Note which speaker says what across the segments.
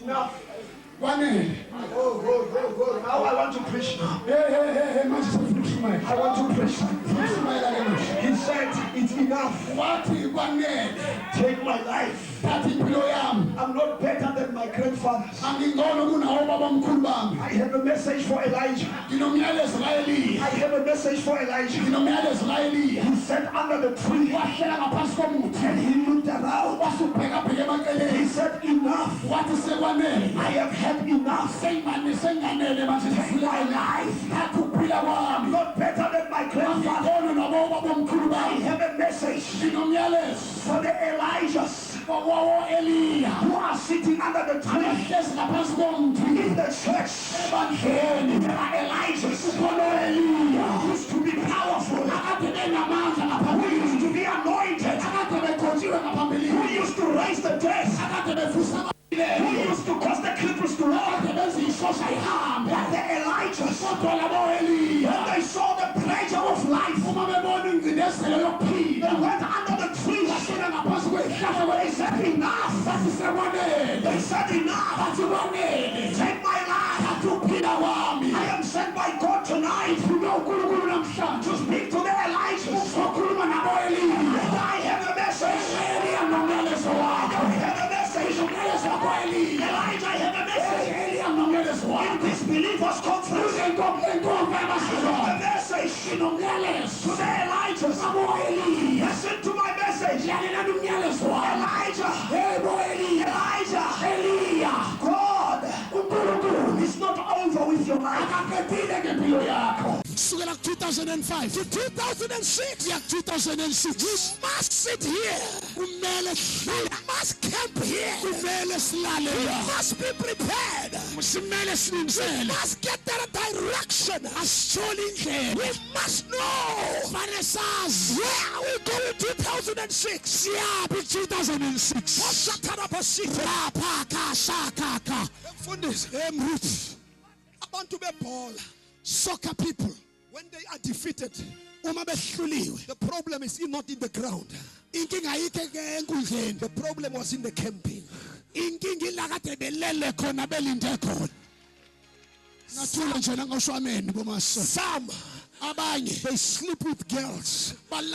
Speaker 1: Enough. Go. Now I want to preach now. I want to preach. He said, it's enough. Take my life. I'm not better than my grandfathers. I have a message for Elijah. I have a message for Elijah. He sat under the tree and he looked around. He said, enough. I have had enough. Take my life. Not better than my grandfather. I have a message for the Elijahs who are sitting under the tree in the church. There are Elijahs who used to be powerful, who used to be anointed, who used to raise the dead, who used to cause the cripples to walk. But the Elijahs, when they saw the pleasure of life, they went under the tree. They said, enough. They said, enough. Take my life. I am sent by God tonight to speak to the Elijahs. I have a message. I have a message. Elijah, I have a message. In this believers conference, the message to the Elijahs. Listen to my message. Elijah, God is not over with your life.
Speaker 2: 2005
Speaker 1: to 2006.
Speaker 2: Yeah, 2006.
Speaker 1: You must sit here. You must camp here. You must be prepared. You must get that direction. We must know where we go in 2006.
Speaker 2: Yeah, 2006.
Speaker 1: I want to be Paul.
Speaker 2: Soccer people,
Speaker 1: when they are defeated,
Speaker 2: the
Speaker 1: problem is not in the ground. The problem was in the camping. Some they sleep with girls when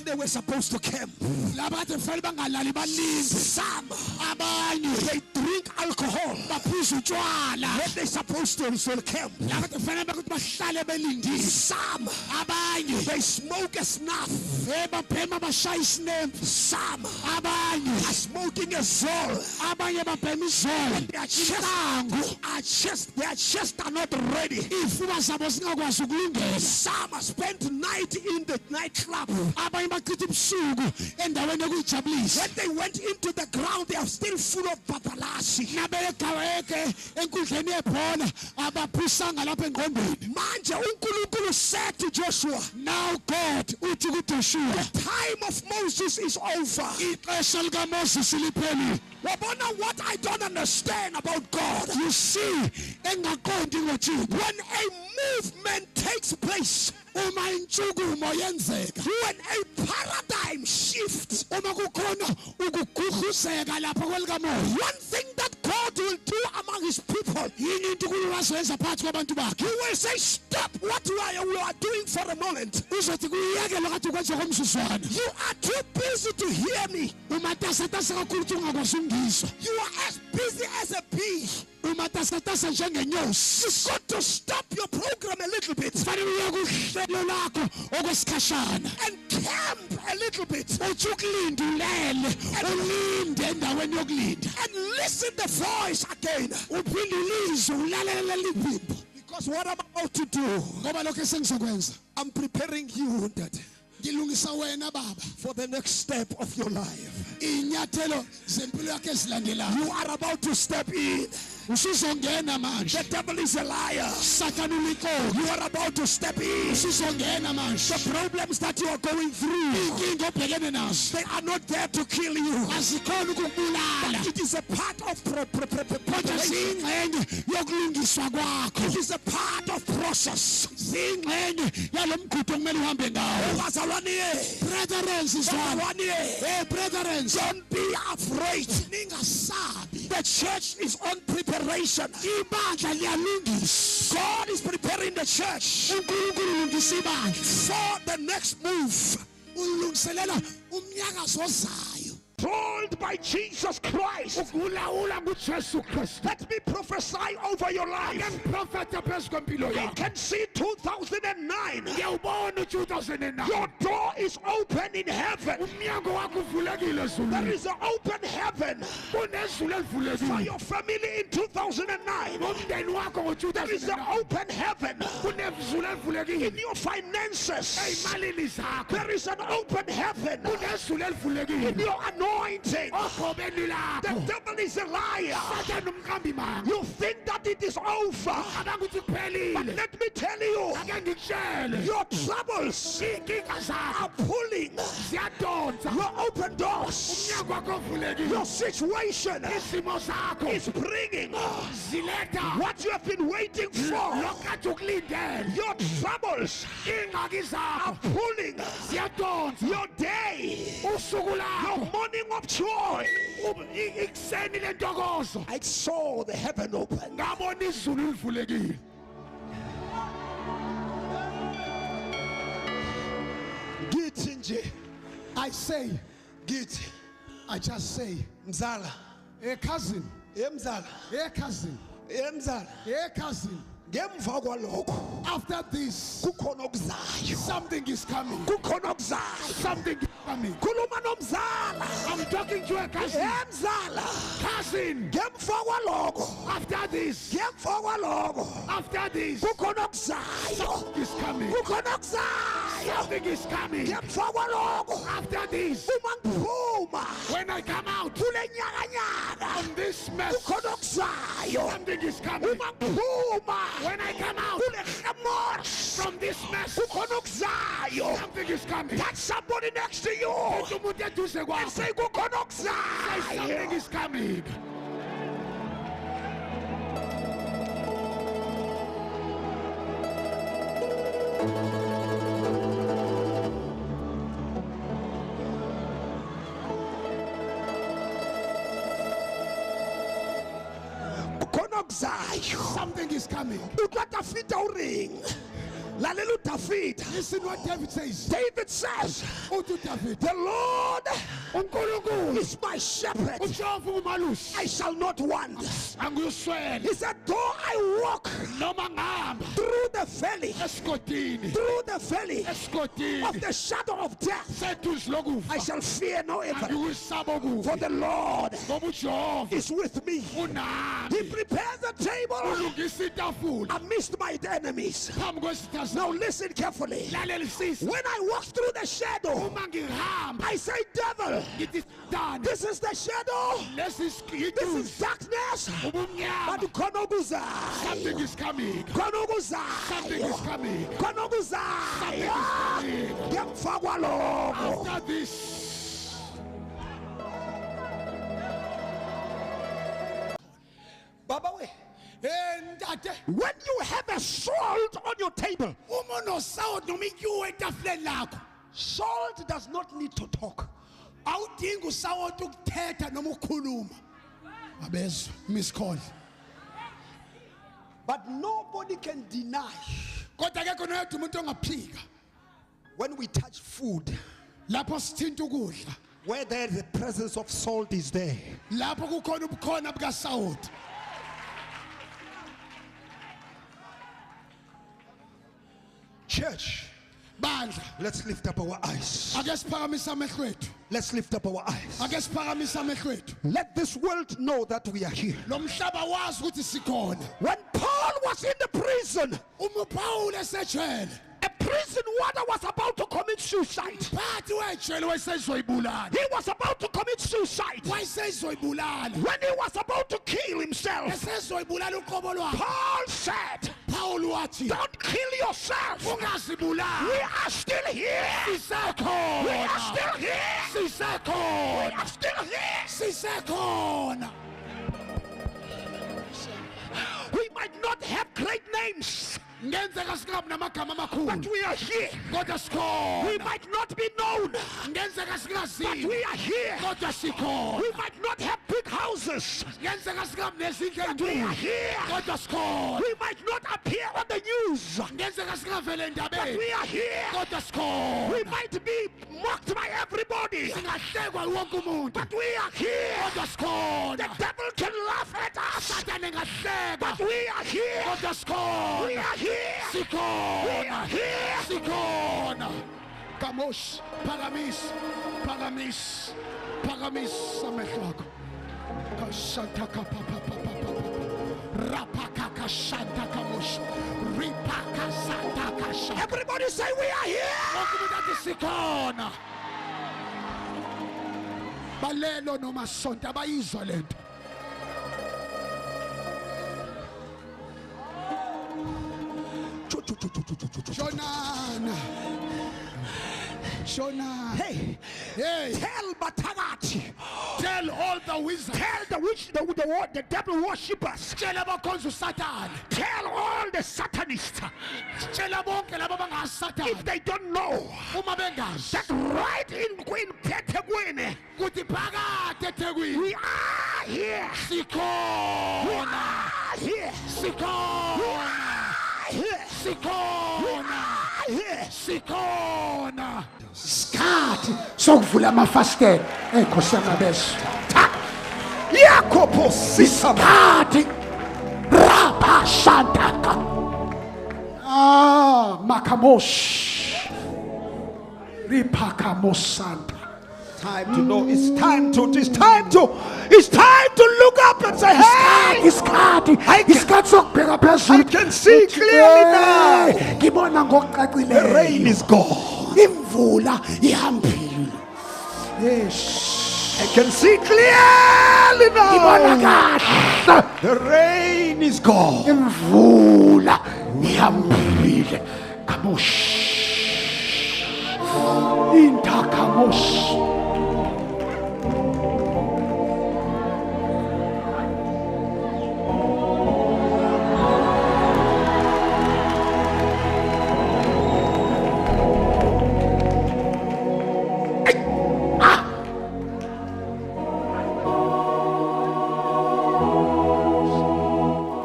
Speaker 1: they were supposed to camp. Some they drink alcohol when they're supposed to camp. Some they smoke a snuff. Some are smoking a Zol. Their chests are not ready. Some spent night in the nightclub. When they went into the ground, they are still full of babalasi. Manje uNkulunkulu said to Joshua,
Speaker 2: now God,
Speaker 1: the time of Moses is over. What I don't understand about God,
Speaker 2: you see,
Speaker 1: when a movement takes place, when a paradigm shifts, one thing that God will do among his people, he will say, stop what you are doing for a moment. You are too busy to hear me. You are as busy as a bee. You've got to stop your program a little bit and camp a little bit and listen the voice again. Because what I'm about to do, I'm preparing you for the next step of your life. You are about to step in
Speaker 2: usuzongena manje.
Speaker 1: The devil is a liar.
Speaker 2: Satan ulikho.
Speaker 1: You are about to step in.
Speaker 2: Usuzongena manje.
Speaker 1: The problems that you are going through,
Speaker 2: Inkinga obhekene nazo
Speaker 1: they are not there to kill you.
Speaker 2: azikhona ukukubulala.
Speaker 1: It is a part of
Speaker 2: Kodwa ziyingxenye yokulungiswa kwakho.
Speaker 1: It is a part of process.
Speaker 2: Ziyingxenye yalomgudu okumele uhambe ngawo. Brethren, sizwana. Brethren,
Speaker 1: Don't be afraid.
Speaker 2: ningasabi.
Speaker 1: The church is on preparation.
Speaker 2: Ibandla liyalungiswa.
Speaker 1: God is preparing the church
Speaker 2: uNkulunkulu ulungisa ibandla
Speaker 1: for the next move.
Speaker 2: ulungiselela umnyakazo ozayo.
Speaker 1: Told by Jesus Christ. Let me prophesy over your life. You can see 2009. Your door is open in heaven. There is an open heaven for your family in 2009. There is an open heaven in your finances. There is an open heaven in your anointing. The devil is a liar. You think that it is over, but let me tell you, your troubles are pulling your open doors. Your situation is bringing what you have been waiting for. Your troubles are pulling your day, your morning of joy. I saw the heaven open.
Speaker 2: I say, I just say,
Speaker 1: Mzala,
Speaker 2: a cousin,
Speaker 1: Mzala,
Speaker 2: a cousin,
Speaker 1: Mzala,
Speaker 2: a cousin. After this, something is coming. Something is coming.
Speaker 1: I'm
Speaker 2: talking to a cousin. Cousin.
Speaker 1: After this,
Speaker 2: After this, something is coming. Something is coming. After this, when I come out from this mess, something is coming. When I come out from this mess, something is coming.
Speaker 1: Touch somebody next to you and say,
Speaker 2: something is coming. Something is coming. Listen what David says.
Speaker 1: David says, the Lord is my shepherd. I shall not want. He said, though I walk through the valley of the shadow of death, I shall fear no evil, for the Lord is with me. He prepares a table amidst my enemies. Now listen carefully. When I walk through the shadow, I say, devil, this is the shadow, this is darkness, but
Speaker 2: Something is coming. Something is coming. After this,
Speaker 1: when you have a salt on your table, salt does not need to talk.
Speaker 2: Miss call.
Speaker 1: But nobody can deny when we touch food, where there the presence of salt is there. Church, let's lift up our eyes. Let's lift up our eyes. Let this world know that we are here. When Paul was in the prison, a prison warder was about to commit suicide. He was about to commit suicide. When he was about to kill himself, Paul said, don't kill yourself. We are still here. We are still here. We are still here. We might not have great names, but we are here. We might not be known, but we are here. We might not have big houses, but we are here. We might not appear on the news, but we are here. We might be mocked by everybody, but we are here. The devil can laugh at us, but we are here. We are here. We are here.
Speaker 2: Kamosh, Paramis, Sametlog. Kashanta Kapapa, Rapaka Kashanta Kamosh, Ripaka Santa Kasha.
Speaker 1: Everybody say we are here.
Speaker 2: Balelo no masonta ba isolate. Shonan.
Speaker 1: Hey, tell Batagati.
Speaker 2: Tell all the wizards.
Speaker 1: Tell the devil worshippers.
Speaker 2: Tell Satan.
Speaker 1: Tell all the Satanists. If they don't know that right in Queen Teteguine, we are here. We are here.
Speaker 2: Sikona. Skati sokuvula amafastela enkosi yamabese.
Speaker 1: Yakobo Sisabati
Speaker 2: Rapa Shantaka. Makamosh Ripakamo
Speaker 1: time to know. It's time to look up and say, hey, I can see clearly now. The rain is gone. I can see clearly now. The rain is gone.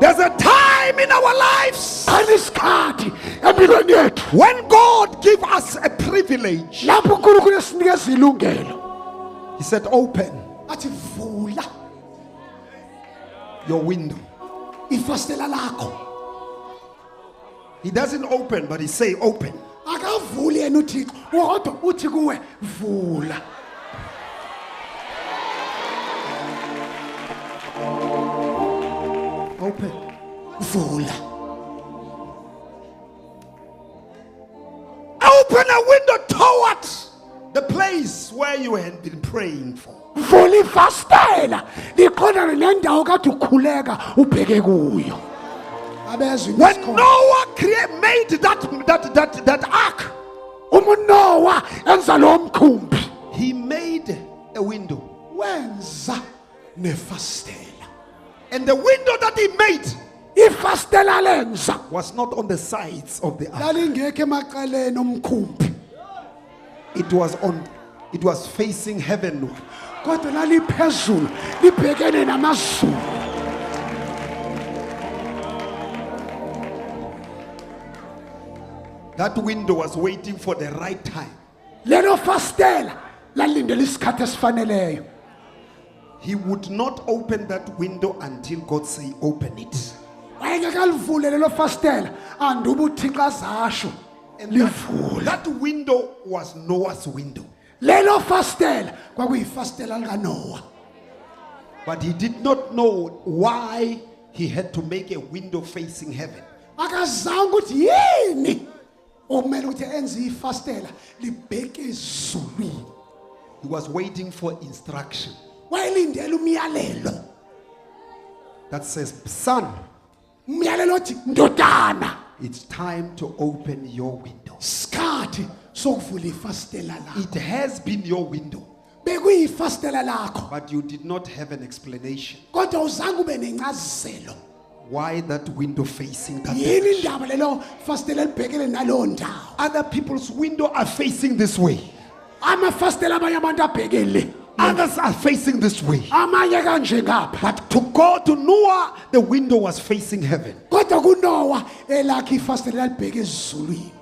Speaker 1: There's a time in our lives when God gives us a privilege. He said, open your window. He doesn't open, but he say open. Open. Open a window towards the place where you had been praying for. When Noah made that ark, he made a window. And the window that he made was not on the sides of the ark. It was facing heavenward. That window was waiting for the right time. He would not open that window until God say open it. And that window was Noah's window. But he did not know why he had to make a window facing heaven.
Speaker 2: okumele ukuthi enze ifastela libheke ezulwini.
Speaker 3: He was waiting for instruction
Speaker 2: Wayelindele umyalelo.
Speaker 3: that says, son,
Speaker 2: Umyalelo othi ndodana,
Speaker 3: it's time to open your window.
Speaker 2: sikhathi sokuvula ifastela lakho.
Speaker 3: It has been your window,
Speaker 2: Bekuyifastela lakho,
Speaker 3: but you did not have an explanation.
Speaker 2: kodwa uzange ube nencazelo.
Speaker 3: Why that window facing that
Speaker 2: Yini
Speaker 3: direction?
Speaker 2: indaba lelo fastela libhekele nalowo ndawo?
Speaker 3: Other people's window are facing this way.
Speaker 2: Amafastela abanye abantu abhekele.
Speaker 3: Others are facing this way.
Speaker 2: Amanye kanje ngapha.
Speaker 3: But to God, to Noah, the window was facing heaven.
Speaker 2: Kodwa kuNowa elakhe ifastela libheke ezulwini.